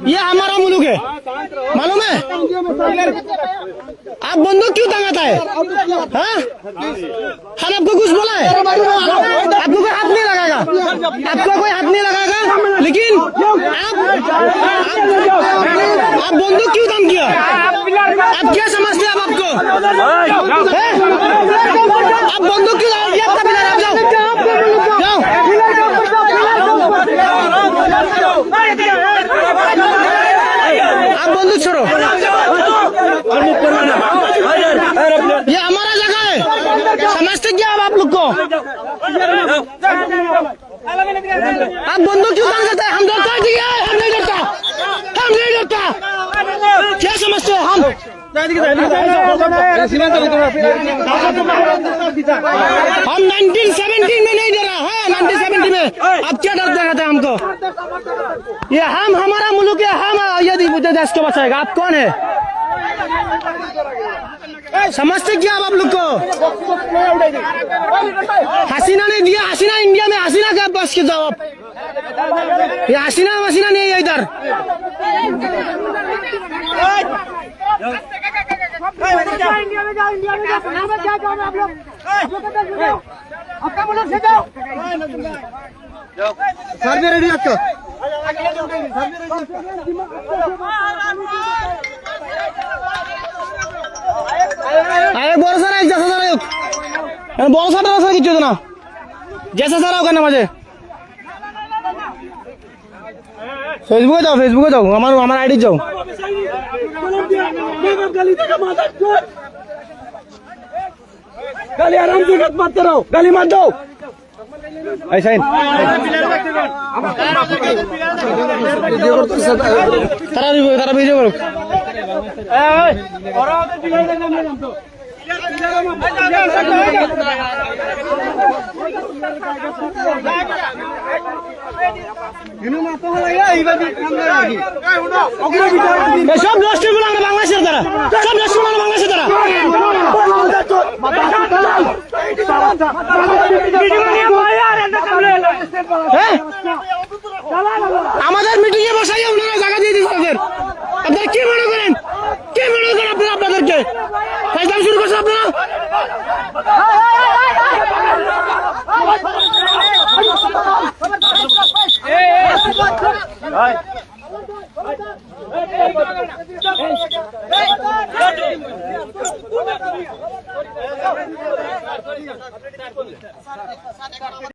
ये हमारा मुल्क है, मालूम है? आप बंदूक क्यों टांगाता है? हाँ? हम आपको कुछ बोला है? आपको कोई हाथ नहीं लगाएगा, आपको कोई हाथ नहीं लगाएगा, लेकिन आप बंदूक क्यों काम किया? आप क्या समझते हैं? आप आपको आप बंदूक क्यों लगाएंगे? आपका पिलर, आप जाओ जाओ, आप बंदूक छोड़ो। ये हमारा जगह है, समझते क्या आप लोग को? आप बंदूक क्यों काम करते हैं? हम डरता है, हम नहीं डरता, हम नहीं डरता। क्या समझते हो? हम 1970 में नहीं डरा है, 1970 में। अब क्या डर दिखाते हैं हमको? ये हम, हमारा मुल्क है, हम यदि देश को बचाएगा। आप कौन है? समझते क्या आप लोग को? हसीना ने दिया, हसीना इंडिया में, हसीना का बस के जाओ आप। ये हसीना वसीना नहीं है इधर। इंडिया में जाओ, इंडिया में जाओ, क्या चाहोगे आप लोग? आपका मुल्क से जाओ। सर भी रेडी आपको? अरे बोल सर, एक जैसा सर बोल सर किचू ना जैसा सर होगा ना मुझे फेसबुके जाओ, हमारा आईडी जाओ। गाली आराम से मत करो, गाली मत दो। ऐसा तारा वीडियो करो। সব নষ্ট করে আমরা বাংলাদেশের দ্বারা, সব নষ্ট করে বাংলাদেশের দ্বারা। আমাদের মিটিং এ বসাইয়া ওনারা জায়গা দিয়ে দিচ্ছে। আপনারা কি মনে করেন? কি মনে করেন আপনারা? আপনাদেরকে ফাইজলাম শুরু করছেন আপনারা।